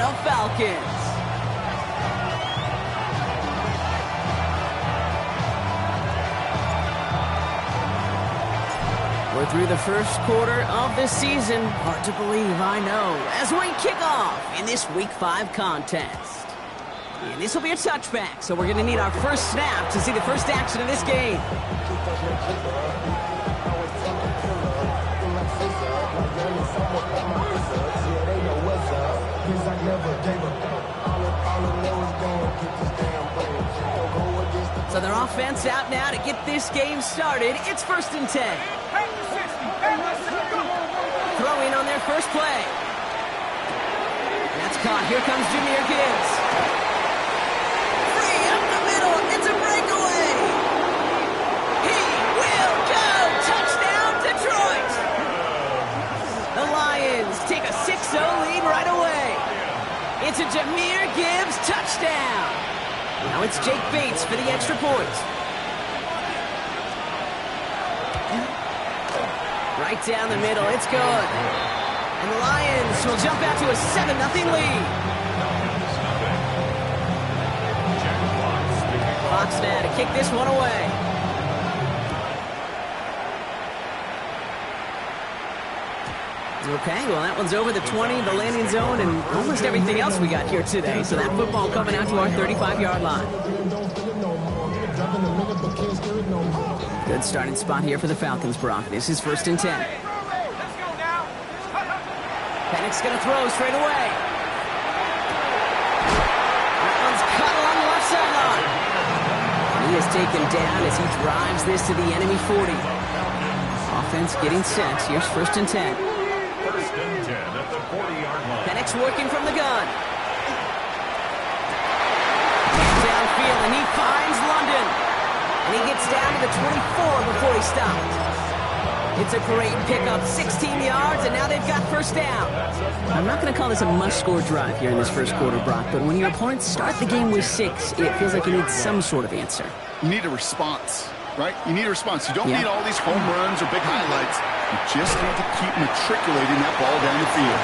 Atlanta Falcons. We're through the first quarter of the season. Hard to believe, I know, as we kick off in this Week 5 contest. And this will be a touchback, so we're going to need our first snap to see the first action of this game. So their offense out now to get this game started. It's 1st and 10. Throwing on their first play. That's caught. Here comes Jahmyr Gibbs. Free up the middle. It's a breakaway. He will go. Touchdown, Detroit. The Lions take a 6-0 lead right away. It's a Jahmyr Gibbs touchdown. Now it's Jake Bates for the extra point. Right down the middle, it's good. And the Lions will jump out to a 7-0 lead. Fox now to kick this one away. Okay, well that one's over the 20, the landing zone, and almost everything else we got here today. So that football coming out to our 35-yard line. Good starting spot here for the Falcons, Brock. This is 1st and 10. Penix going to throw straight away. That one's cut along the left sideline. He is taken down as he drives this to the enemy 40. Offense getting set. Here's 1st and 10. 1st and 10 at the 40-yard line. Penix working from the gun. Downfield, and he finds London. And he gets down to the 24 before he stopped. It's a great pickup, 16 yards, and now they've got 1st down. I'm not going to call this a must-score drive here in this first quarter, Brock, but when your opponents start the game with 6, it feels like you need some sort of answer. You need a response, right? You need a response. You don't need all these home runs or big highlights. You just need to keep matriculating that ball down the field.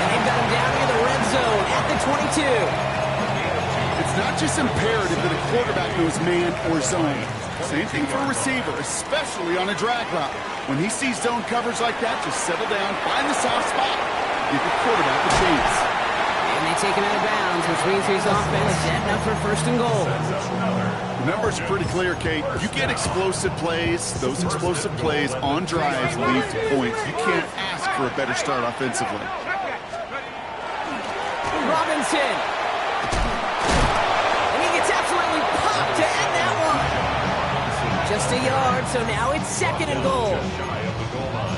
And they've got him down near the red zone at the 22. It's not just imperative that a quarterback knows man or zone. Same thing for a receiver, especially on a drag route. When he sees zone coverage like that, just settle down, find the soft spot, give the quarterback a chance. And they take him out of bounds, which means his offense setting up for 1st and goal. The numbers are pretty clear, Kate. You get explosive plays, those explosive plays on drives lead to points. You can't ask for a better start offensively. Robinson. And he gets absolutely popped to end that one. Just a yard, so now it's 2nd and goal.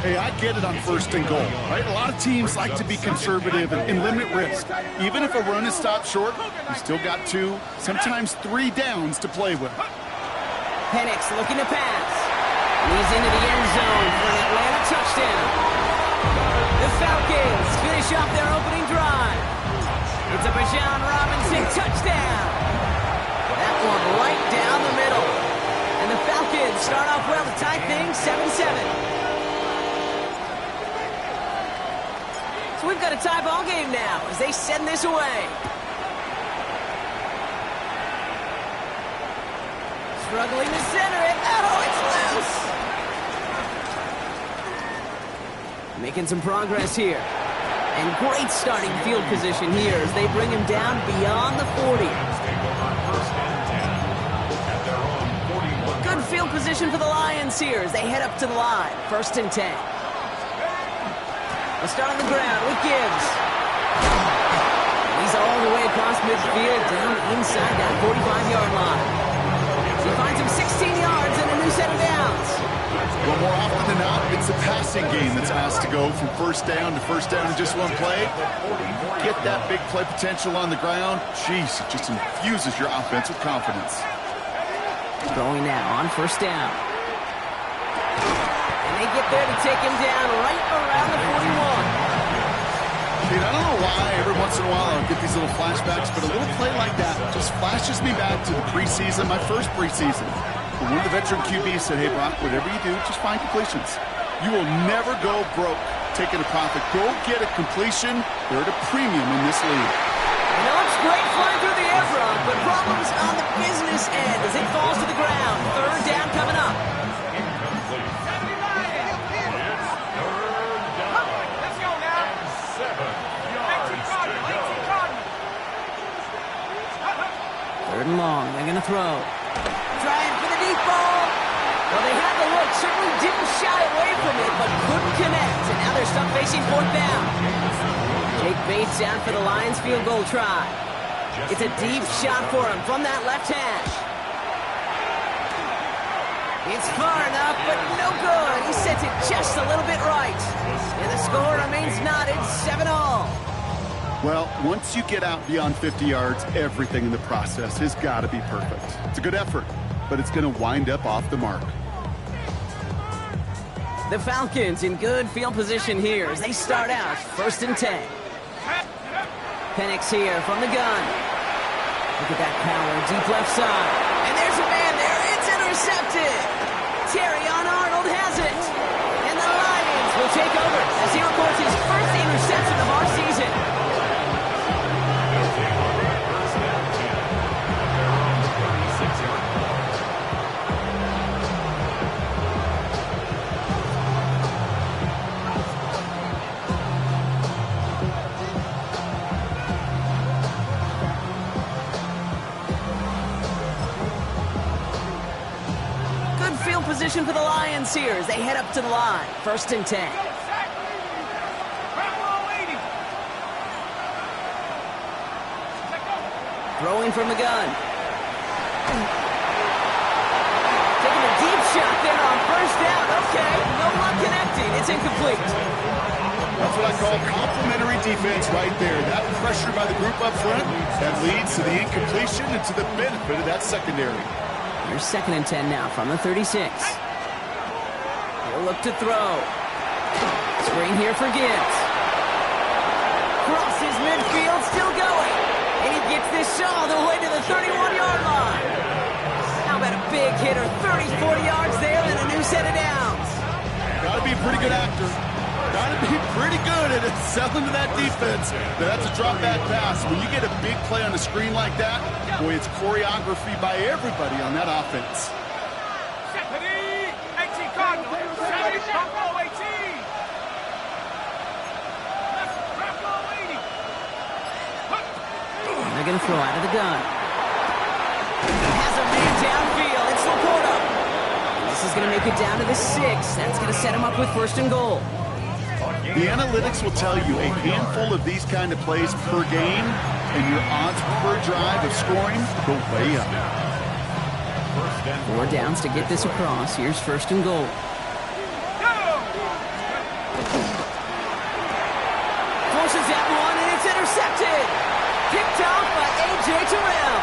Hey, I get it on 1st and goal, right? A lot of teams like to be conservative and limit risk. Even if a run is stopped short, you still got 2, sometimes 3 downs to play with. Penix looking to pass. He's into the end zone for an Atlanta touchdown. The Falcons finish off their opening drive. It's a Bijan Robinson touchdown. That one right down the middle. And the Falcons start off well to tie things 7-7. So we've got a tie ball game now as they send this away. Struggling to center it. Oh, it's loose. Making some progress here. And great starting field position here as they bring him down beyond the 40. Good field position for the Lions here as they head up to the line. 1st and 10. They'll start on the ground with Gibbs. He's all the way across midfield, down inside that 45-yard line. He finds him 16 yards and a new set of downs. Well, more often than not, it's the passing game that's asked to go from 1st down to 1st down in just one play. Get that big play potential on the ground. Jeez, it just infuses your offense with confidence. Going now on 1st down. They get there to take him down right around the 41. Dude, I don't know why every once in a while I'll get these little flashbacks, but a little play like that just flashes me back to the preseason, my first preseason. When one of the veteran QBs said, hey, Brock, whatever you do, just find completions. You will never go broke taking a profit. Go get a completion. They're at a premium in this league. And it looks great flying through the air front, but problems on the business end as it falls to the ground. Third down coming up. Incomplete. It's third down. Let's go now. 7 yards to go. Third and long. They're going to throw. Trying for the deep ball. Well, they had the look. Certainly didn't shy away from it, but couldn't connect. And now they're stuck facing fourth down. Jake Bates out for the Lions field goal try. It's a deep shot for him from that left hash. It's far enough, but no good. He sent it just a little bit right. And the score remains knotted 7-all. Well, once you get out beyond 50 yards, everything in the process has got to be perfect. It's a good effort, but it's going to wind up off the mark. The Falcons in good field position here as they start out 1st and 10. Penix here from the gun. Look at that power, deep left side. And there's a man there. It's intercepted. Terry Arnold has it. And the Lions will take over as he records his first interception of our season. Position for the Lions here as they head up to the line. 1st and 10. Throwing from the gun. Taking a deep shot there on 1st down. Okay, no luck connecting. It's incomplete. That's what I call complimentary defense right there. That pressure by the group up front, that leads to the incompletion and to the benefit of that secondary. Here's 2nd and 10 now from the 36. He'll look to throw. Screen here for Gibbs. Crosses midfield, still going. And he gets this all the way to the 31-yard line. How about a big hitter, 30, 40 yards there and a new set of downs. Got to be a pretty good actor. Got to be pretty good at selling to that defense. That's a drop back pass. When you get a big play on the screen like that, boy, it's choreography by everybody on that offense. They're going to throw out of the gun. He has a man downfield. It's Laporta. This is going to make it down to the 6. That's going to set him up with 1st and goal. The analytics will tell you a handful of these kind of plays per game, and your odds per drive of scoring go way up. 4 downs to get this across. Here's 1st and goal. Forces that one, and it's intercepted. Picked off by A.J. Terrell.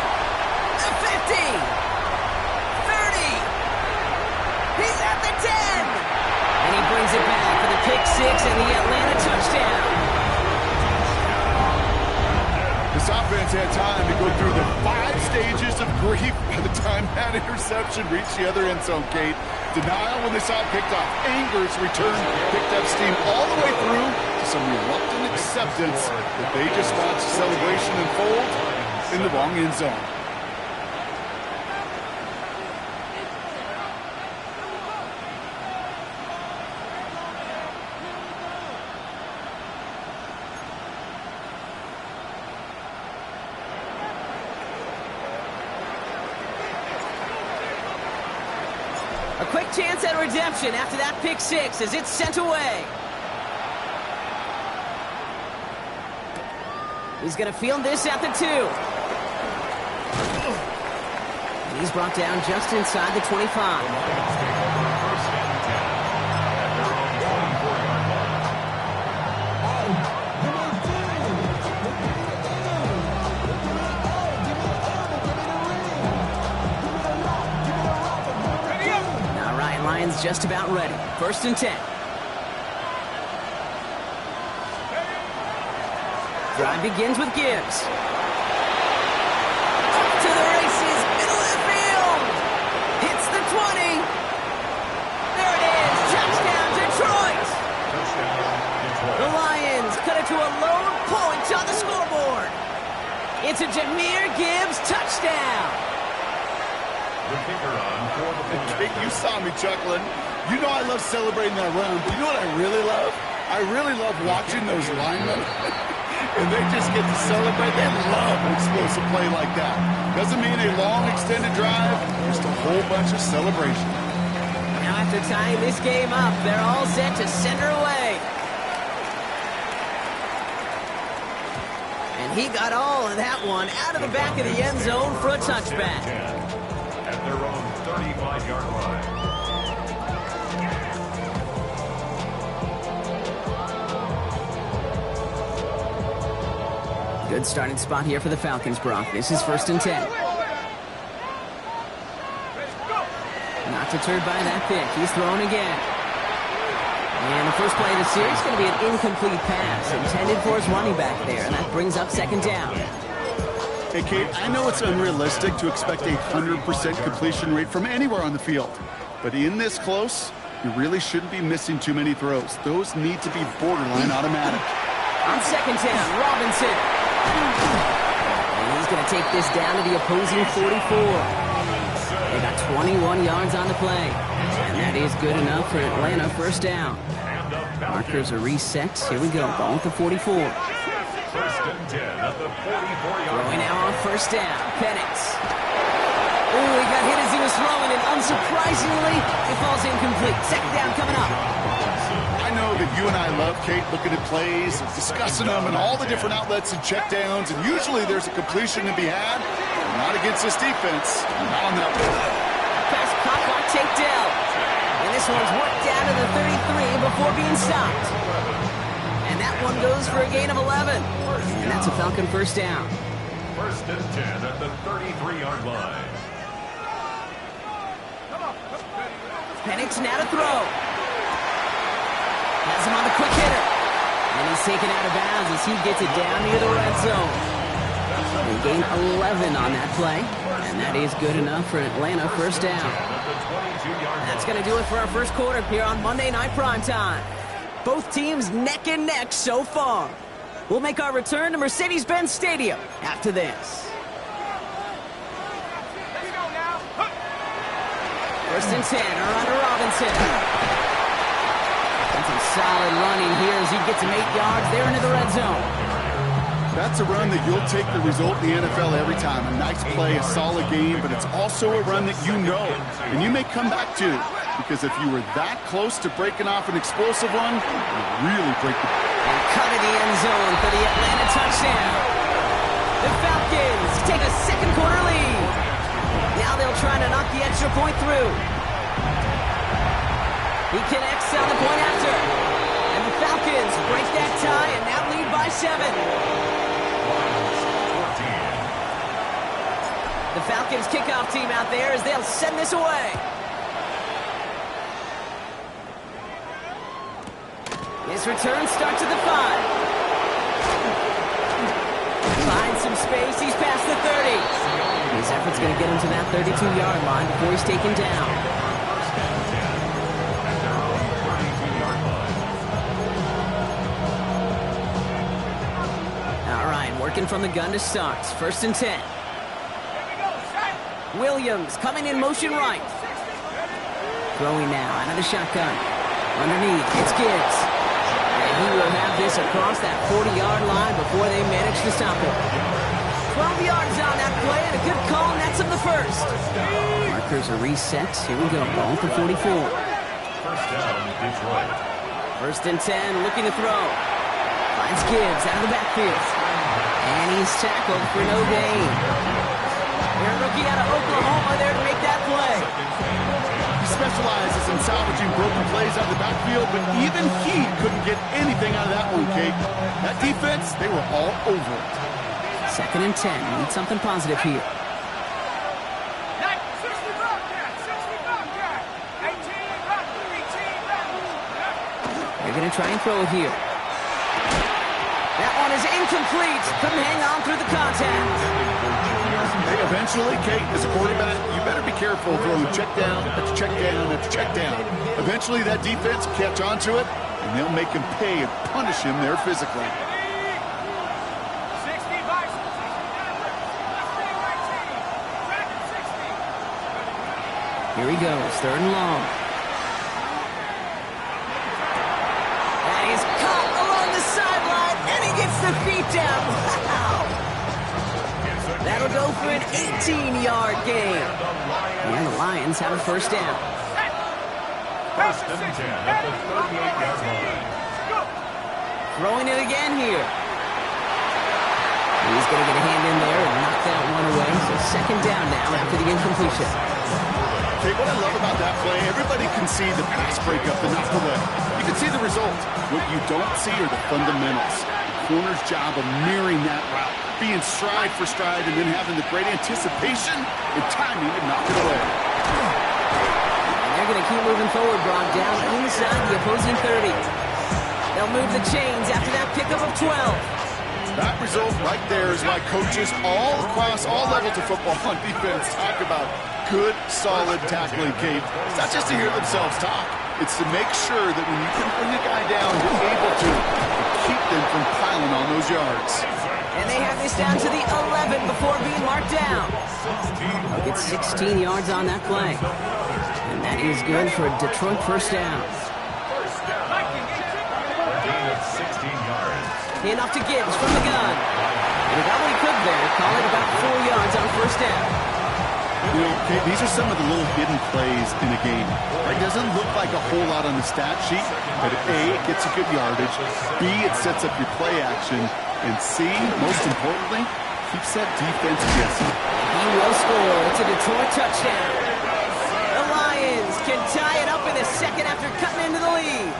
The 50. 30. He's at the 10. And he brings it back for the pick 6 and the Atlanta touchdown. This offense had time to go through the 5 stages of grief by the time that interception reached the other end zone, Kate. Denial when they saw it picked off. Anger's return picked up steam all the way through to some reluctant acceptance that they just watched the celebration unfold in the wrong end zone. A quick chance at redemption after that pick 6 as it's sent away. He's going to field this at the 2. And he's brought down just inside the 25. Lions just about ready. 1st and 10. Drive begins with Gibbs. Up to the races, middle of the field. Hits the 20. There it is. Touchdown, Detroit. Touchdown, to a lone point on the scoreboard. It's a Jahmyr Gibbs touchdown. The kicker on for the Kate, you saw me chuckling. You know I love celebrating that run, but you know what I really love? I really love watching those linemen. And they just get to celebrate. They love an explosive play like that. Doesn't mean a long extended drive, just a whole bunch of celebration. Now after tying this game up, they're all set to send her away. And he got all of that one out of the back of the end zone for a touchback. At their own 35-yard line. Good starting spot here for the Falcons, Brock. This is 1st and 10. Not deterred by that pick. He's throwing again. And the first play of the series is going to be an incomplete pass intended for his running back there, and that brings up 2nd down. Hey, Kate, I know it's unrealistic to expect a 100% completion rate from anywhere on the field. But in this close, you really shouldn't be missing too many throws. Those need to be borderline automatic. On 2nd down, Robinson. And he's going to take this down to the opposing 44. They got 21 yards on the play. And that is good enough for Atlanta 1st down. Markers are reset. Here we go. Ball at the 44. 1st and 10 at the 44-yard Throwing line. now on 1st down. Penix. Oh, he got hit as he was throwing, and unsurprisingly, it falls incomplete. 2nd down coming up. I know that you and I love, Kate, looking at plays, discussing them, and all the different outlets and checkdowns, and usually there's a completion to be had. Not against this defense. Not on that one. Pass caught by Tate Dell. And this one's worked down to the 33 before being stopped. And that one goes for a gain of 11. And that's a Falcon 1st down. 1st and 10 at the 33-yard line. Penix now to throw. Has him on the quick hitter. And he's taken out of bounds as he gets it down near the red zone. And gain 11 on that play. And that is good enough for Atlanta 1st down. That's going to do it for our first quarter here on Monday Night Primetime. Both teams neck and neck so far. We'll make our return to Mercedes-Benz Stadium after this. 1st and 10, around to Robinson. And some solid running here as he gets him 8 yards there into the red zone. That's a run that you'll take the result in the NFL every time. A nice play, a solid game, but it's also a run that you know and you may come back to, because if you were that close to breaking off an explosive one, you'd really break the... And cut in the end zone for the Atlanta touchdown. The Falcons take a second quarter lead. Now they'll try to knock the extra point through. He connects on the point after. And the Falcons break that tie and now lead by 7. The Falcons kickoff team out there as they'll send this away. His return starts at the 5. Finds some space, he's past the 30. His effort's going to get him to that 32-yard line before he's taken down. All right, working from the gun to start. 1st and 10. Williams coming in motion right. Throwing now out of the shotgun. Underneath, it's Gibbs. And he will have this across that 40-yard line before they manage to stop him. 12 yards on that play and a good call, and that's of the 1st. Markers are reset. Here we go. Ball for 44. 1st down, Detroit. 1st and 10, looking to throw. Finds Gibbs out of the backfield. And he's tackled for no gain. Their rookie out of Oklahoma there to make that play. He specializes in salvaging broken plays out of the backfield, but even he couldn't get anything out of that one, Kate. That defense, they were all over it. 2nd and 10. Need something positive here. They're going to try and throw it here. That one is incomplete. Couldn't hang on through the contact. Hey, eventually, Kate, as a quarterback, you better be careful throwing check down after check down after check down. Eventually, that defense will catch on to it, and they'll make him pay and punish him there physically. Here he goes, 3rd and long. That is caught along the sideline, and he gets the feet down. Wow! That'll go for an 18-yard gain. And the Lions have a 1st down. 1st and 10 at the 38-yard line. Throwing it again here. He's going to get a hand in there and knock that one away. So 2nd down now after the incompletion. Okay, what I love about that play, everybody can see the pass breakup, the knock away. You can see the result. What you don't see are the fundamentals. The corner's job of mirroring that route, being stride for stride, and then having the great anticipation and timing to knock it away. And they're going to keep moving forward, Brock, down inside the opposing 30. They'll move the chains after that pickup of 12. That result right there is why coaches all across all levels of football on defense talk about good, solid tackling, Kate. It's not just to hear themselves talk. It's to make sure that when you can bring a guy down, you're able to keep them from piling on those yards. And they have this down to the 11 before being marked down. They'll get 16 yards on that play. And that is good for a Detroit 1st down. Hand off to Gibbs from the gun. And he got what he could there. Call it about 4 yards on 1st down. You know, Kate, these are some of the little hidden plays in a game. It doesn't look like a whole lot on the stat sheet, but A, it gets a good yardage. B, it sets up your play action. And C, most importantly, keeps that defense guessing. He will score. It's a Detroit touchdown. The Lions can tie it up in the 2nd after cutting into the lead.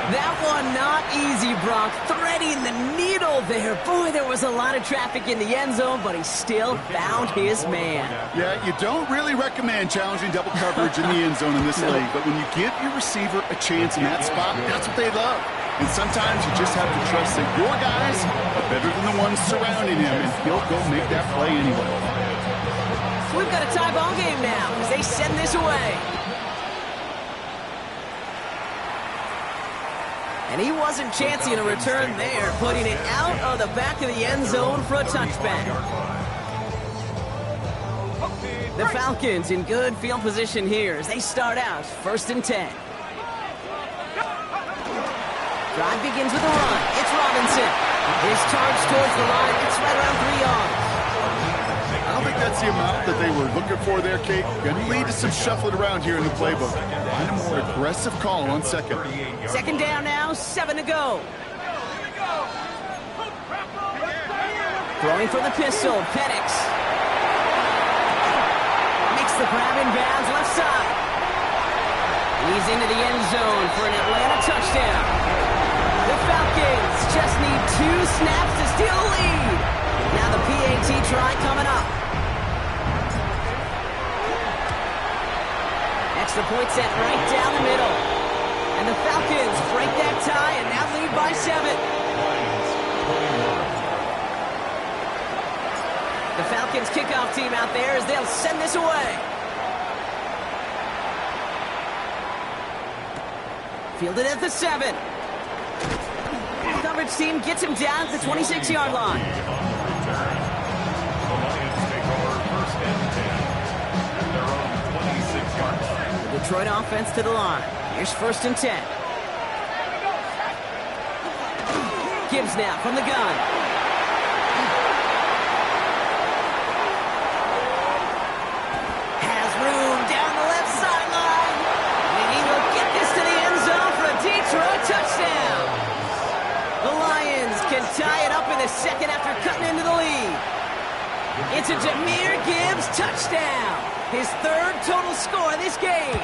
That one not easy, Brock. Threading the needle there. Boy, there was a lot of traffic in the end zone, but he still found his man. Yeah, you don't really recommend challenging double coverage in the end zone in this league, but when you give your receiver a chance in that spot, that's what they love. And sometimes you just have to trust that your guys are better than the ones surrounding him, and he'll go make that play anyway. So we've got a tie ball game now as they send this away. And he wasn't chancing a return there, putting it out of the back of the end zone for a touchback. The Falcons in good field position here as they start out 1st and 10. Drive begins with a run. It's Robinson. His charge towards the line. It's right around 3 yards. I don't think that's the amount that they were looking for there, Kate. Going to lead to some shuffling around here in the playbook. Find a more aggressive call on 2nd. 2nd down now, 7 to go. Throwing for the pistol, Penix. Makes the grab in bounds, left side. He's into the end zone for an Atlanta touchdown. The Falcons just need 2 snaps to steal the lead. Now the PAT try coming up. Extra point set right down the middle. And the Falcons break that tie and now lead by 7. The Falcons kickoff team out there as they'll send this away. Fielded at the 7. The coverage team gets him down at the 26-yard line. The Detroit offense to the line. Here's 1st and 10. Gibbs now from the gun. Has room down the left sideline. And he will get this to the end zone for a Detroit touchdown. The Lions can tie it up in the 2nd after cutting into the lead. It's a Jahmyr Gibbs touchdown. His 3rd total score in this game.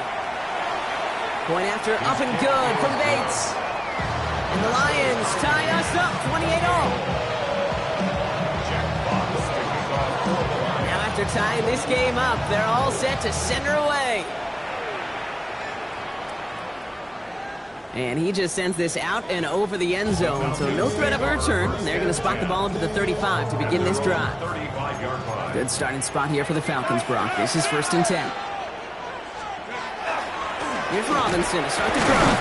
Point after up and good from Bates. And the Lions tie us up 28-all. Now after tying this game up, they're all set to send her away. And he just sends this out and over the end zone, so no threat of a return. They're going to spot the ball up at the 35 to begin this drive. Good starting spot here for the Falcons, Brock. This is 1st and 10. Here's Robinson to start the drive.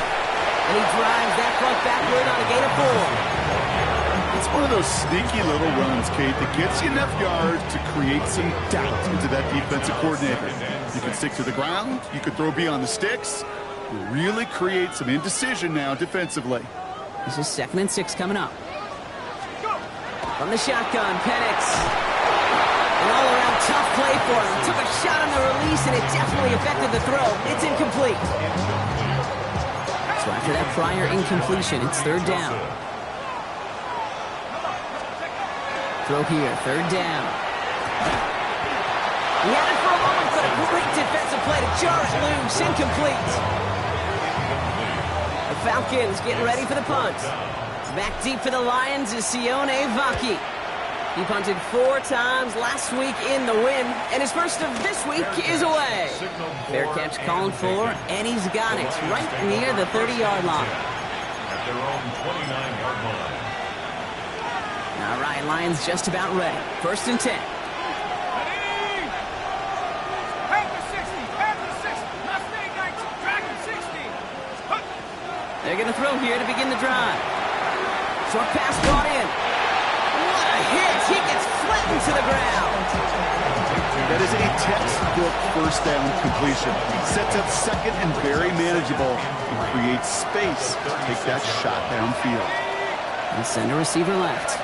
And he drives that front backward on a gain of 4. It's one of those sneaky little runs, Kate, that gets you enough yards to create some doubt into that defensive coordinator. You can stick to the ground, you could throw beyond the sticks, really create some indecision now defensively. This is 2nd and 6 coming up. From the shotgun, Penix. An all-around tough play for him. Took a shot on the release, and it definitely affected the throw. It's incomplete. So after that prior incompletion, it's 3rd down. Throw here, 3rd down. He had it for a moment, but a great defensive play to jar it loose. Incomplete. The Falcons getting ready for the punt. Back deep for the Lions is Szn2 Wk5. He punted 4 times last week in the win, and his first of this week is away. Fair catch called for, and he's got it right near the 30-yard line. At their own 29-yard line. All right, Lions just about ready. 1st and 10. They're going to throw here to begin the drive. Short pass brought in. What a hit! He gets flattened to the ground. That is a textbook 1st down completion. Sets up 2nd and very manageable and creates space to take that shot downfield. And send a receiver left.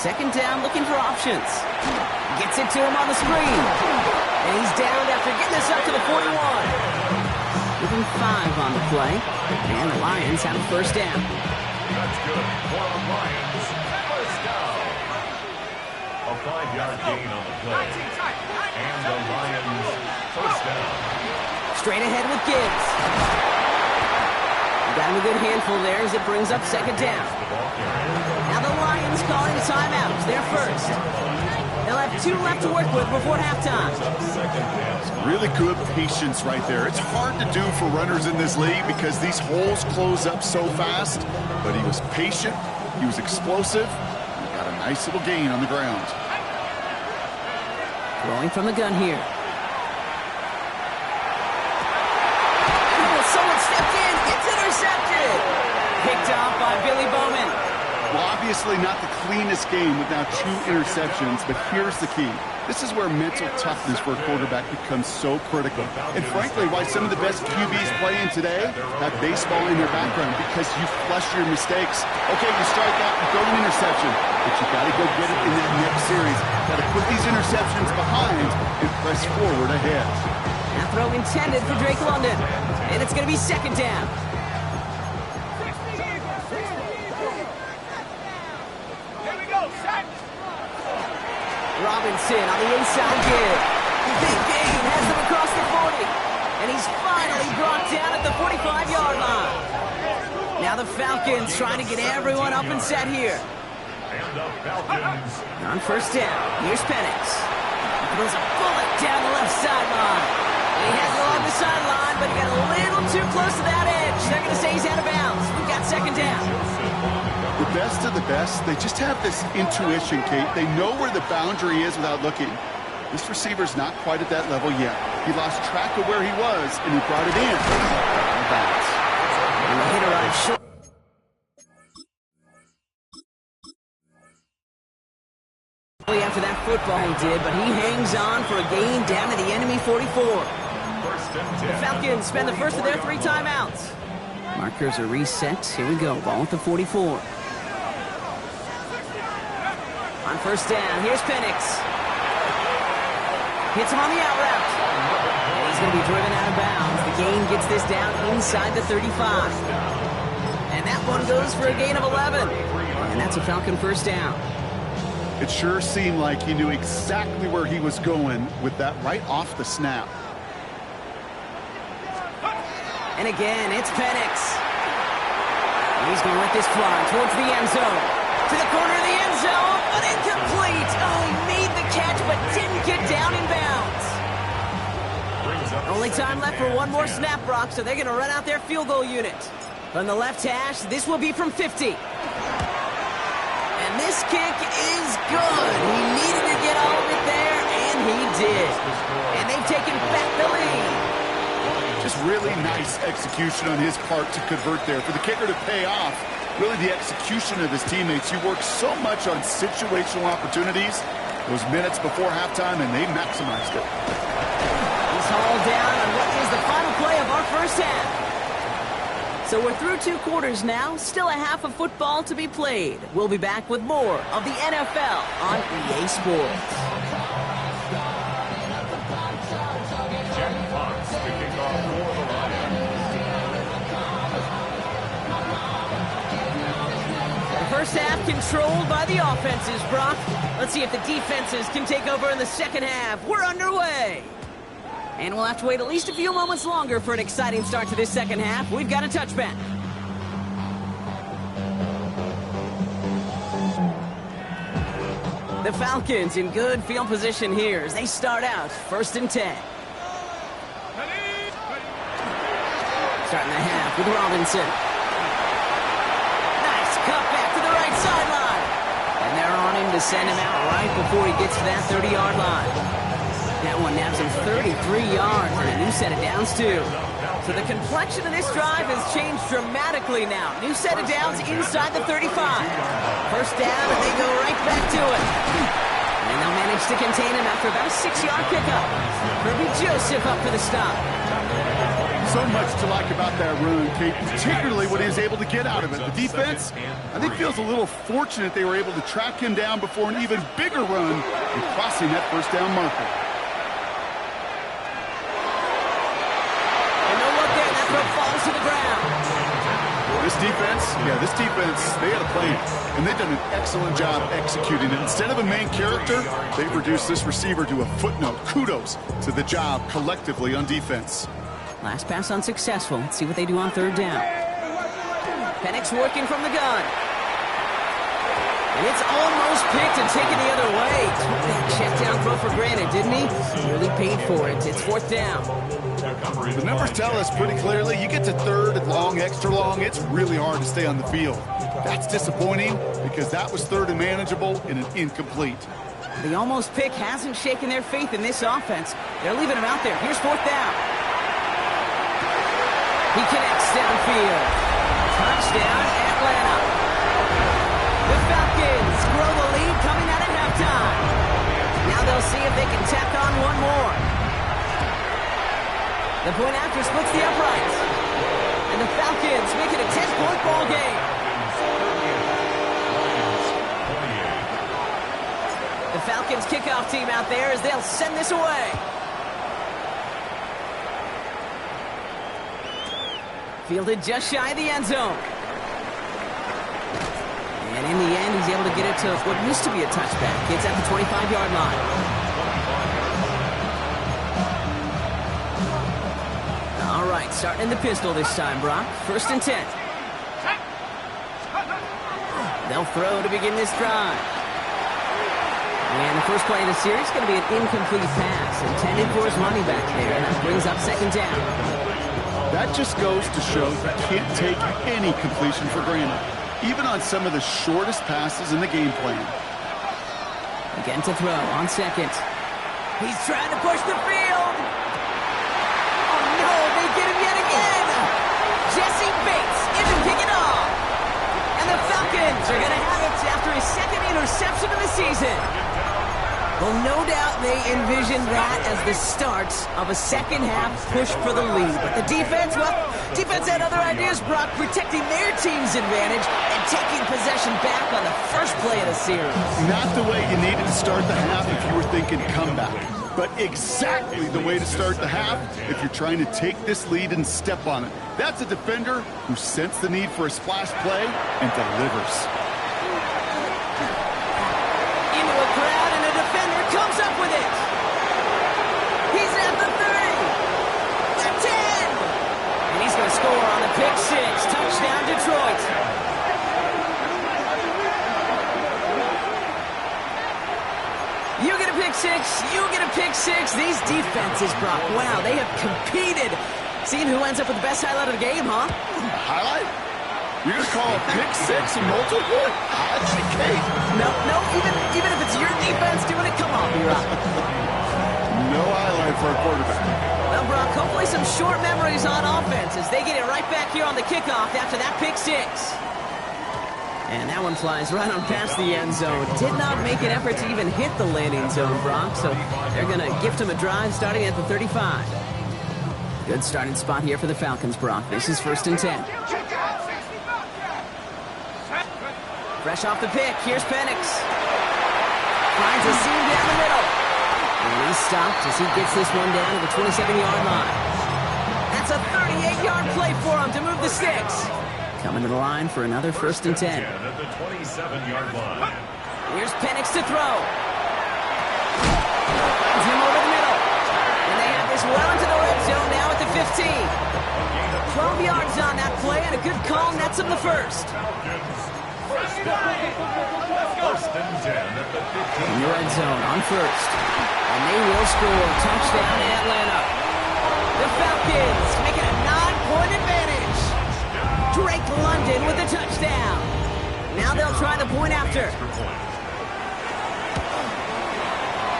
2nd down, looking for options. Gets it to him on the screen. And he's down after getting this up to the 41. Give him 5 on the play. And the Lions have a 1st down. That's good for the Lions. 1st down. A 5-yard gain on the play. And the Lions 1st down. Straight ahead with Gibbs. Got him a good handful there as it brings up 2nd down. Now the Lions calling timeouts. They're first. They'll have 2 left to work with before halftime. Really good patience right there. It's hard to do for runners in this league because these holes close up so fast. But he was patient, he was explosive, and got a nice little gain on the ground. Throwing from the gun here. Oh, someone stepped in. It's intercepted. Picked off by Billy Bowman. Well, obviously not the cleanest game with now 2 interceptions, but here's the key. This is where mental toughness for a quarterback becomes so critical. And frankly, why some of the best QBs playing today have baseball in their background, because you flush your mistakes. Okay, you strike out and throw an interception, but you got to go get it in that next series. Got to put these interceptions behind and press forward ahead. That throw intended for Drake London. And it's going to be 2nd down. Robinson on the inside give. Big gain has them across the 40. And he's finally brought down at the 45-yard line. Now the Falcons trying to get everyone up and set here. And the Falcons. On 1st down, here's Penix. Throws a bullet down the left sideline. He has it along the sideline, but he got a little too close to that edge. They're going to say he's out of bounds. We've got 2nd down. The best of the best, they just have this intuition, Kate. They know where the boundary is without looking. This receiver's not quite at that level yet. He lost track of where he was, and he brought it in. Out of bounds. And the hit arrives short. After that football he did, but he hangs on for a gain down to the enemy 44. The Falcons spend the first of their 3 timeouts. Markers are reset. Here we go. Ball at the 44. On 1st down, here's Penix. Hits him on the out route. And he's going to be driven out of bounds. The gain gets this down inside the 35. And that one goes for a gain of 11. And that's a Falcon 1st down. It sure seemed like he knew exactly where he was going with that right off the snap. And again, it's Penix. He's going to let this fly towards the end zone. To the corner of the end zone, but incomplete. Oh, he made the catch, but didn't get down in bounds. Only time left for one more snap, Brock, so they're going to run out their field goal unit. From the left hash, this will be from 50. And this kick is good. He needed to get all of it there, and he did. And they've taken back the lead. Just really nice execution on his part to convert there. For the kicker to pay off, Really, the execution of his teammates. He works so much on situational opportunities those minutes before halftime, and they maximized it. He's hauled down on what is the final play of our first half. So we're through 2 quarters now. Still a half of football to be played. We'll be back with more of the NFL on EA Sports. First half controlled by the offenses, Brock. Let's see if the defenses can take over in the second half. We're underway. And we'll have to wait at least a few moments longer for an exciting start to this second half. We've got a touchback. The Falcons in good field position here as they start out 1st and 10. Starting the half with Robinson. Sideline. And they're on him to send him out right before he gets to that 30-yard line. That one nabs him 33 yards and a new set of downs, too. So the complexion of this drive has changed dramatically now. New set of downs inside the 35. First down, and they go right back to it. And they'll manage to contain him after about a 6-yard pickup. Herbie Joseph up for the stop. So much to like about that run, Kate, particularly what he was able to get out of it. The defense, I think, feels a little fortunate they were able to track him down before an even bigger run and crossing that first down marker. And no look there, that throw falls to the ground. This defense, they had a plan, and they've done an excellent job executing it. Instead of a main character, they've reduced this receiver to a footnote. Kudos to the job collectively on defense. Last pass unsuccessful. Let's see what they do on 3rd down. Penix working from the gun. And it's almost picked and taken the other way. Took that check down throw for granted, didn't he? Really paid for it. It's 4th down. The numbers tell us pretty clearly, you get to 3rd and long, extra long, it's really hard to stay on the field. That's disappointing because that was 3rd and manageable and an incomplete. The almost pick hasn't shaken their faith in this offense. They're leaving him out there. Here's 4th down. He connects downfield. Touchdown, Atlanta. The Falcons grow the lead coming out at halftime. Now they'll see if they can tack on one more. The point after splits the uprights. And the Falcons make it a 10-point ball game. The Falcons kickoff team out there as they'll send this away. Fielded just shy of the end zone. And in the end, he's able to get it to what used to be a touchback. It's at the 25-yard line. All right, starting in the pistol this time, Brock. 1st and 10. They'll throw to begin this drive. And the first play of the series is going to be an incomplete pass intended for his running back there. And that brings up 2nd down. That just goes to show you can't take any completion for granted, even on some of the shortest passes in the game plan. Again to throw on 2nd. He's trying to push the field. Oh, no, they get him yet again. Jesse Bates isn't picking off. And the Falcons are going to have it after his 2nd interception of the season. Well, no doubt they envisioned that as the start of a second-half push for the lead. But the defense, well, defense had other ideas, Brock, protecting their team's advantage and taking possession back on the first play of the series. Not the way you needed to start the half if you were thinking comeback, but exactly the way to start the half if you're trying to take this lead and step on it. That's a defender who sensed the need for a splash play and delivers. Into a crowd, and a defender comes up with it. He's at the 30, the 10, and he's going to score on the pick 6. Touchdown, Detroit. You get a pick 6, you get a pick 6. These defenses, Brock, wow, they have competed. Seeing who ends up with the best highlight of the game, huh? Highlight? You're going to call a pick 6 and multiple? Highlight, Kate. No, even if it's your defense doing it, come on, B-Rock. No highlight for a quarterback. Well, Brock, hopefully some short memories on offense as they get it right back here on the kickoff after that pick 6. And that one flies right on past the end zone. Did not make an effort to even hit the landing zone, Brock, so they're going to gift him a drive starting at the 35. Good starting spot here for the Falcons, Brock. This is 1st and 10. Fresh off the pick, here's Penix. Finds a seam down the middle. And he's stopped as he gets this one down to the 27-yard line. That's a 38-yard play for him to move the sticks. Coming to the line for another 1st and 10. At the 27-yard line. Here's Penix to throw. Finds him over the middle. And they have this well into the red zone now at the 15. 12 yards on that play and a good call nets him the first. First and 10 at the 15. In the red zone on first. And they will score. Touchdown Atlanta. The Falcons make it a 9-point advantage. Drake London with a touchdown. Now they'll try the point after.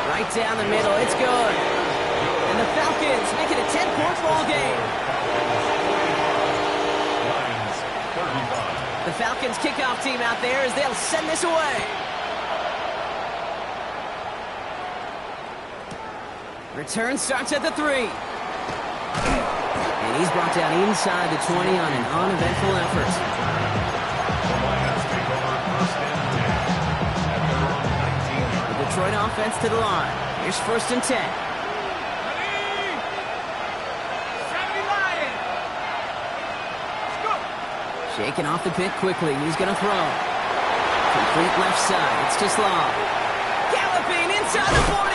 Right down the middle, it's good. And the Falcons make it a 10-point ball game. Lions 35. The Falcons kickoff team out there as they'll send this away. Return starts at the 3. And he's brought down inside the 20 on an uneventful effort. The Lions take over 1st and 10 at their own 19-yard. The Detroit offense to the line. Here's 1st and 10. Shaking off the pick quickly. He's going to throw. Complete left side. It's just long. Galloping inside the 40.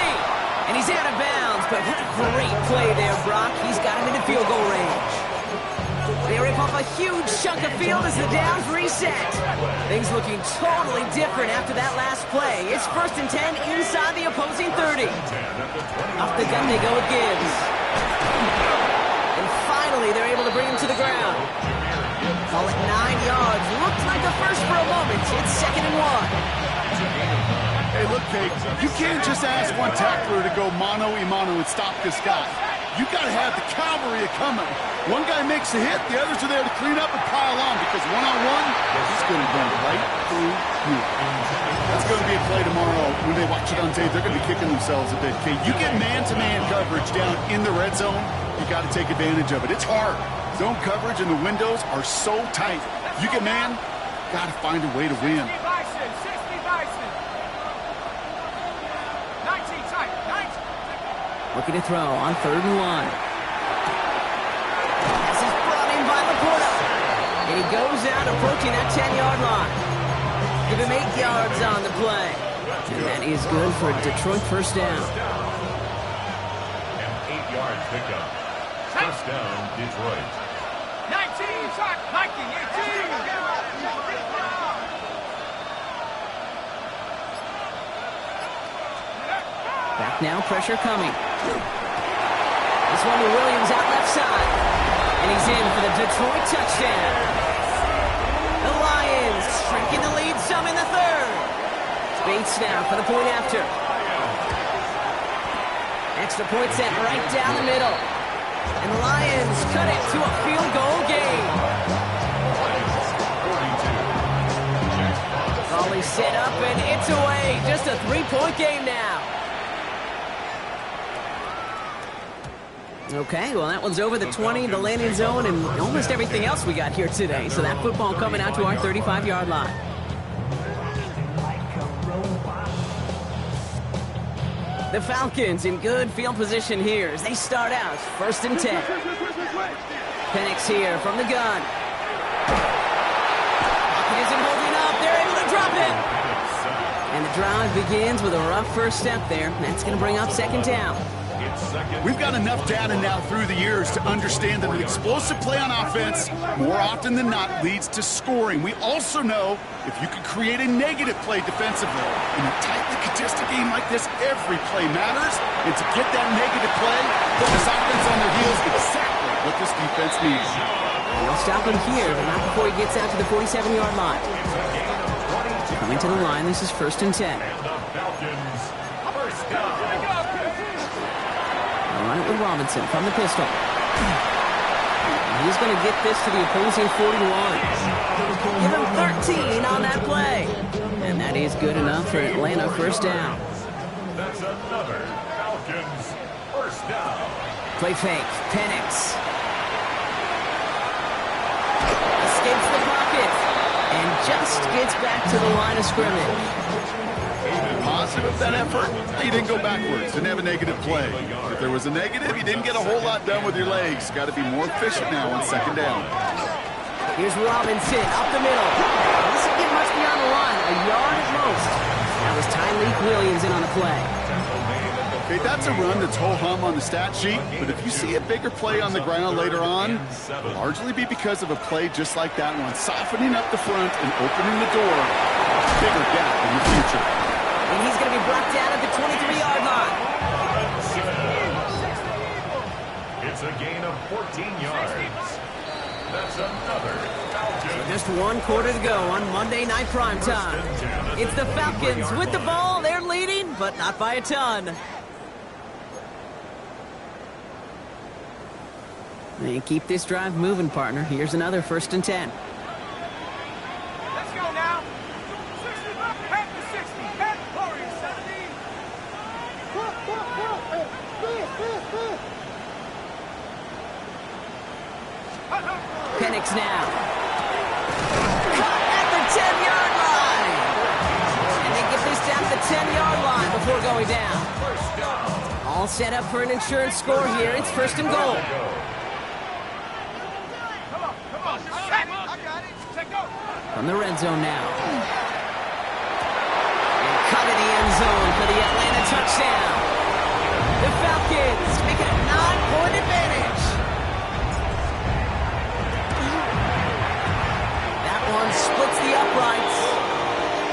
And he's out of bounds. But what a great play there, Brock. He's got him into field goal range. They rip off a huge chunk of field as the downs reset. Things looking totally different after that last play. It's 1st and 10 inside the opposing 30. Off the gun they go with Gibbs. And finally, they're able to bring him to the ground. Call it 9 yards. Looked like a first for a moment. It's 2nd and 1. Hey, look, Kate, you can't just ask one tackler to go mano-a-mano and stop this guy. You got to have the cavalry coming. One guy makes a hit, the others are there to clean up and pile on because one-on-one, he's going to run right through you. That's going to be a play tomorrow. When they watch it on tape, they're going to be kicking themselves a bit, Kate. You get man-to-man coverage down in the red zone, you got to take advantage of it. It's hard. Zone coverage and the windows are so tight. You get man, got to find a way to win. Looking to throw on 3rd and 1. This is brought in by Laporta. And he goes out approaching that 10-yard line. Give him 8 yards on the play. And that is good for a Detroit first down. An 8-yard pickup. First down, Detroit. 19, Viking, 18. Back now, pressure coming. This one to Williams out left side. And he's in for the Detroit touchdown. The Lions shrinking the lead some in the 3rd. Bates now for the point after. Extra point set right down the middle. And the Lions cut it to a field goal game. Volley set up and it's away. Just a 3-point game now. Okay, well, that one's over the 20, the landing zone, and almost everything else we got here today. So that football coming out to our 35-yard line. The Falcons in good field position here as they start out 1st and 10. Penix here from the gun. Pocket isn't holding up. They're able to drop it. And the drive begins with a rough first step there. That's going to bring up 2nd down. We've got enough data now through the years to understand that an explosive play on offense more often than not leads to scoring. We also know if you can create a negative play defensively in a tightly contested game like this, every play matters. And to get that negative play, put this offense on their heels, exactly what this defense needs. They'll stop him here, but not before he gets out to the 47-yard line. Coming to the line, this is 1st and 10. Run it with Robinson from the pistol. And he's going to get this to the opposing 41. Give him 13 on that play. And that is good enough for Atlanta first down. That's another Falcons first down. Play fake. Penix. Escapes the pocket. And just gets back to the line of scrimmage. Positive that effort. You didn't go backwards. Didn't have a negative play. If there was a negative, you didn't get a whole lot done with your legs. Got to be more efficient now on second down. Here's Robinson up the middle. This will get much beyond the line. A yard at most. That was Tyreek Williams in on the play. Okay, that's a run that's ho-hum on the stat sheet, but if you see a bigger play on the ground later on, it'll largely be because of a play just like that one, softening up the front and opening the door for a bigger gap in the future. And he's going to be brought down at the 23-yard line. It's a gain of 14 yards. That's another Falcons. Just one quarter to go on Monday Night Primetime. It's the Falcons with the ball. They're leading, but not by a ton. And keep this drive moving, partner. Here's another 1st and 10. Let's go now. 60, head to 60, head Warriors 70. Penix now. Caught at the 10-yard line. And they get this down to the 10-yard line before going down. All set up for an insurance score here. It's 1st and goal. From the red zone now. And cut in the end zone for the Atlanta touchdown. The Falcons make it a 9-point advantage. That one splits the uprights.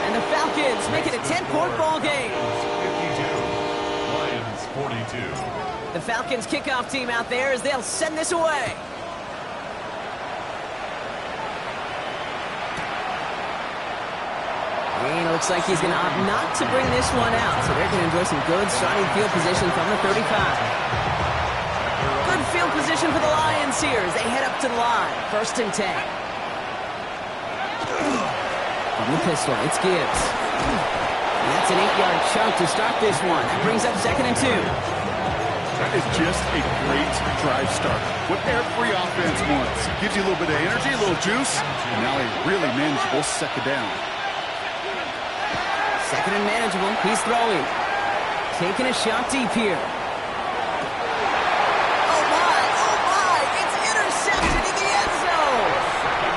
And the Falcons make it a 10-point ball game. 52, Lions 42. The Falcons kickoff team out there as they'll send this away. And it looks like he's going to opt not to bring this one out. So they're going to enjoy some good starting field position from the 35. Good field position for the Lions here as they head up to the line. 1st and 10. From the pistol, it's Gibbs. And that's an 8-yard chunk to start this one. That brings up 2nd and 2. That is just a great drive start. What every offense wants. Gives you a little bit of energy, a little juice, and now a really manageable 2nd down. 2nd and manageable. He's throwing. Taking a shot deep here. Oh my, it's intercepted in the end zone.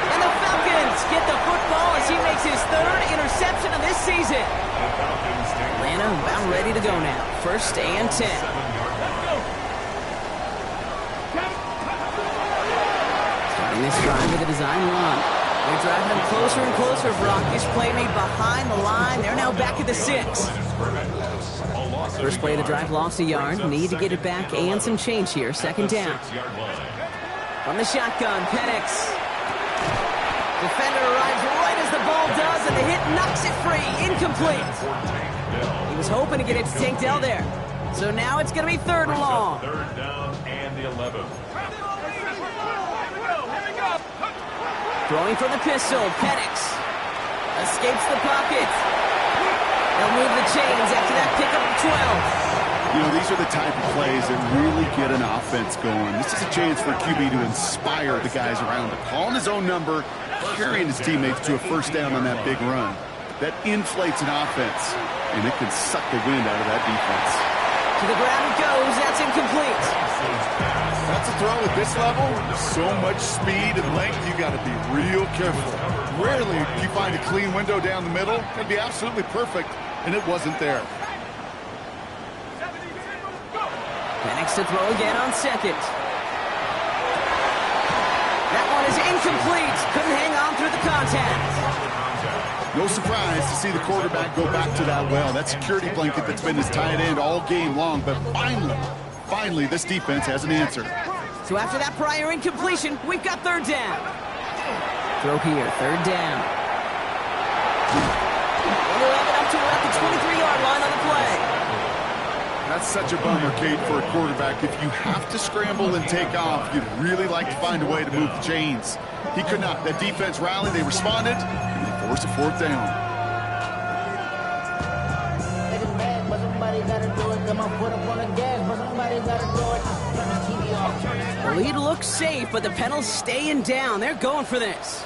And the Falcons get the football as he makes his 3rd interception of this season. Atlanta about ready to go now. 1st and 10. Starting this drive with a design run. They're driving them closer and closer, Brock. This play made behind the line. They're now back at the 6. First play of the drive lost a yard. Need to get it back and some change here. 2nd down. From the shotgun, Penix. Defender arrives right as the ball does, and the hit knocks it free. Incomplete. He was hoping to get it to Tank Dell there. So now it's going to be 3rd and long. 3rd down and the 11th. Throwing from the pistol, Penix escapes the pocket. They'll move the chains after that pickup of 12. You know, these are the type of plays that really get an offense going. This is a chance for QB to inspire the guys around him. Calling his own number, carrying his teammates to a 1st down on that big run. That inflates an offense, and it can suck the wind out of that defense. To the ground it goes. That's incomplete. That's a throw at this level. So much speed and length, you got to be real careful. Rarely do you find a clean window down the middle. It'd be absolutely perfect, and it wasn't there. Penix to throw again on 2nd. That one is incomplete. Couldn't hang on through the contact. No surprise to see the quarterback go back to that well. That security blanket that's been his tight end all game long, but finally, this defense has an answer. So after that prior incompletion, we've got 3rd down. Throw here, 3rd down. And they'll have it up to around the 23-yard line on the play. Now That's such a bummer, Kate, for a quarterback. If you have to scramble and take off, you'd really like to find a way to move the chains. He could not. That defense rallied, they responded, and they forced a fourth down. The lead looks safe, but the Penals staying down. They're going for this.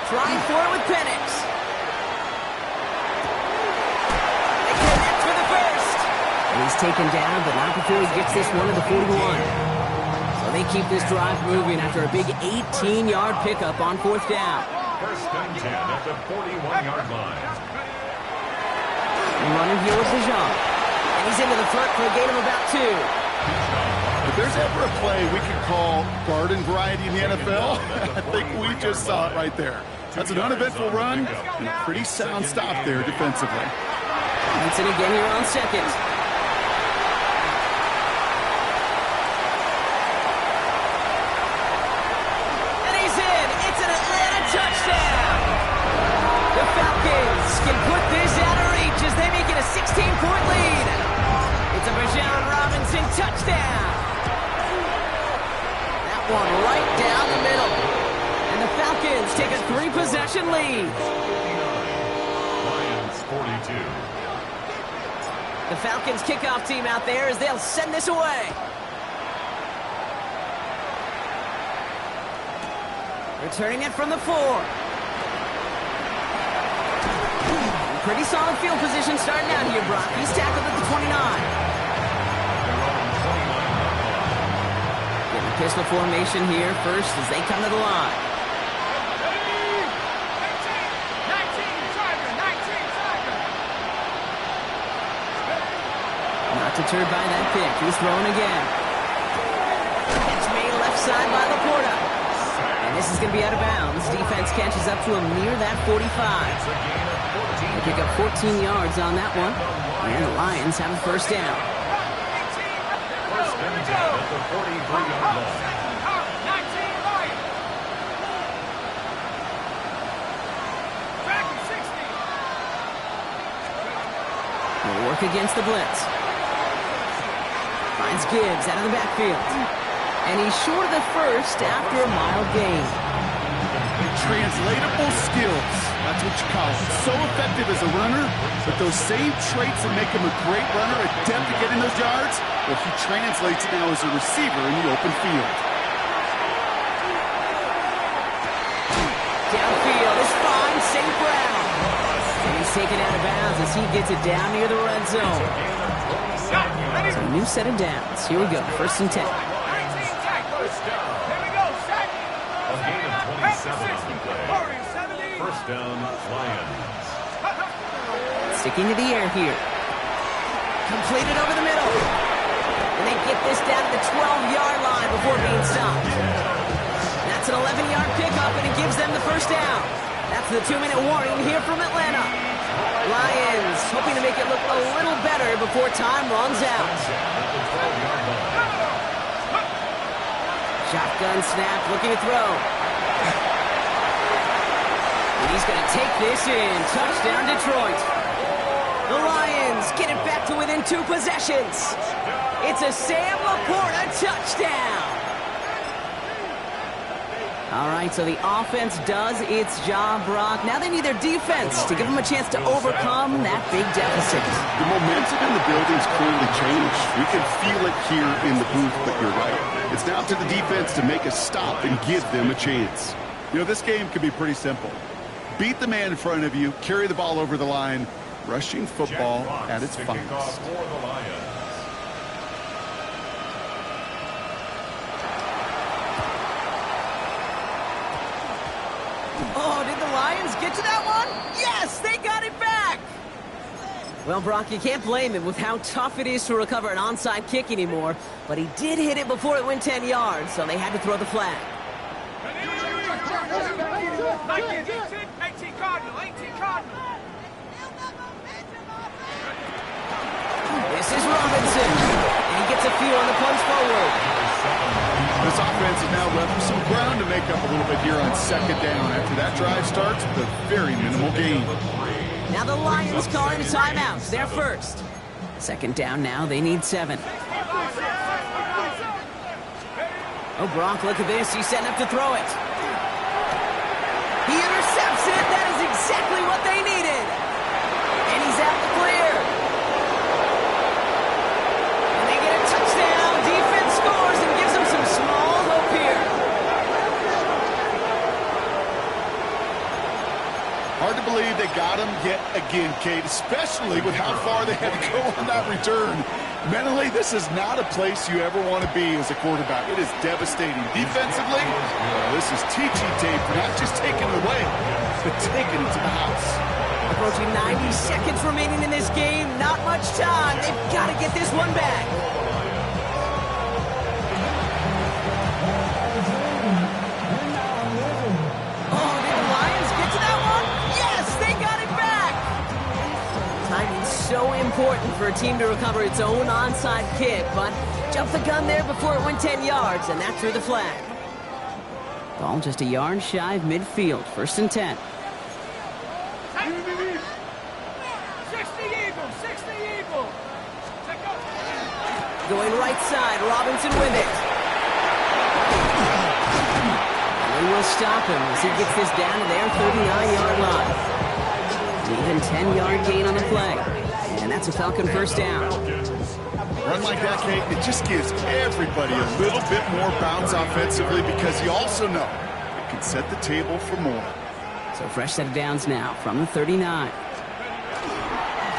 Trying for it with Penix. They connect for the first. And he's taken down, but not before he gets this one to the 41. So they keep this drive moving after a big 18-yard pickup on fourth down. First and 10 at the 41-yard line. And running here with Bijan. And he's into the front for a gain of about 2. If there's ever a play we could call garden variety in the NFL, I think we just saw it right there. That's an uneventful run and a pretty sound stop there defensively. It's it again here on second. And he's in. It's an Atlanta touchdown. The Falcons can put this out of reach as they make it a 16-point lead. It's a Bijan Robinson touchdown. That one right down the middle. And the Falcons take a 3-possession lead. Lions 42. The Falcons kickoff team out there as they'll send this away. Returning it from the 4. Pretty solid field position starting out here, Brock. He's tackled at the 29. Getting pistol formation here first as they come to the line. 19, Tiger, 19, Tiger. Not deterred by that pick. He's throwing again. It's made left side by Laporta. And this is going to be out of bounds. Defense catches up to him near that 45. They pick up 14 yards on that one. And the Lions have a first down. First and 10 at the 43-yard line. 19, Lions. Back at 60. Will work against the blitz. Finds Gibbs out of the backfield. And he's short of the first after a mild gain. Translatable skills. That's what you call it. So effective as a runner, but those same traits that make him a great runner, adept at getting those yards, well, he translates it now as a receiver in the open field. Downfield is fine, St. Brown. And he's taken out of bounds as he gets it down near the red zone. So a new set of downs. Here we go, first and 10. 19, Tiger. Here we go, set. A gain of 27 on the play. Warriors 70. First down, Lions. Sticking to the air here. Completed over the middle. And they get this down to the 12-yard line before being stopped. That's an 11-yard pickup, and it gives them the first down. That's the 2-minute warning here from Atlanta. Lions hoping to make it look a little better before time runs out. Shotgun snap, looking to throw. And he's going to take this in. Touchdown, Detroit. The Lions get it back to within 2 possessions. It's a Sam Laporta touchdown. All right, so the offense does its job, Brock. Now they need their defense to give them a chance to overcome that big deficit. The momentum in the building's clearly changed. We can feel it here in the booth, but you're right. It's now to the defense to make a stop and give them a chance. You know, this game can be pretty simple. Beat the man in front of you, carry the ball over the line, rushing football at its finest. Oh, did the Lions get to that one? Yes, they got it back! Well, Brock, you can't blame him with how tough it is to recover an onside kick anymore, but he did hit it before it went 10 yards, so they had to throw the flag. 18 Cardinal, 18 Cardinal. This is Robinson, and he gets a few on the punch forward. This offense is now left with some ground to make up a little bit here on second down after that drive starts with a very minimal gain. Now the Lions calling a timeout. They're first. Second down now. They need 7. Oh, Gronk, look at this. He's setting up to throw it. He intercepts it. That is exactly what they needed. And he's out the clear. And they get a touchdown. Defense scores and gives them some small hope here. Hard to believe they got him yet again, Kate, especially with how far they had to go on that return. Mentally, this is not a place you ever want to be as a quarterback. It is devastating. Defensively, this is teaching tape for not just taking it away, but taking it to the house. Approaching 90 seconds remaining in this game. Not much time. They've got to get this one back. Oh, did the Lions get to that one? Yes, they got it back. Timing's so important for a team to recover its own onside kick, but jumped the gun there before it went 10 yards, and that threw the flag. Ball just a yard shy of midfield. 1st and 10. 60 Eagles. Going right side, Robinson with it. And they will stop him as he gets this down to their 39-yard line. Even 10-yard gain on the play. And that's a Falcon first down. Run like that, Kate, it just gives everybody a little bit more bounce offensively because you also know it can set the table for more. So fresh set of downs now from the 39.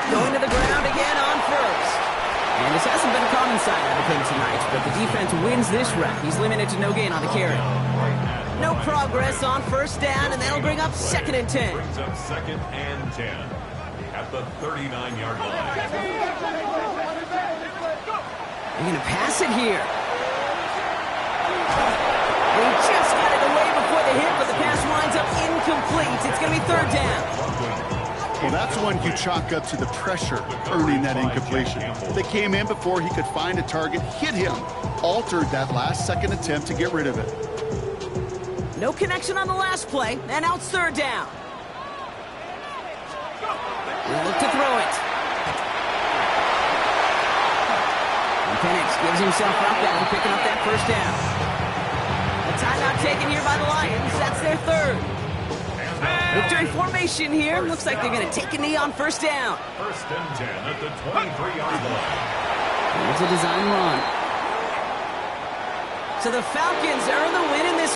Going to the ground again on first. And this hasn't been a common sight out of him tonight, but the defense wins this rep. He's limited to no gain on the carry. No progress on first down, and that'll bring up 2nd and 10. Brings up 2nd and 10 at the 39-yard line. They're going to pass it here. They just got it away before the hit, but the pass winds up incomplete. It's going to be 3rd down. Well, that's one you chalk up to the pressure earning that incompletion. They came in before he could find a target, hit him, altered that last-second attempt to get rid of it. No connection on the last play, and now it's 3rd down. We'll look to throw it. And Penix gives himself up after picking up that 1st down. A timeout taken here by the Lions. That's their 3rd. Victory formation here. Looks like they're going to take a knee on 1st down. 1st and 10 at the 23-yard line. Here's a design run. So the Falcons earn the win in this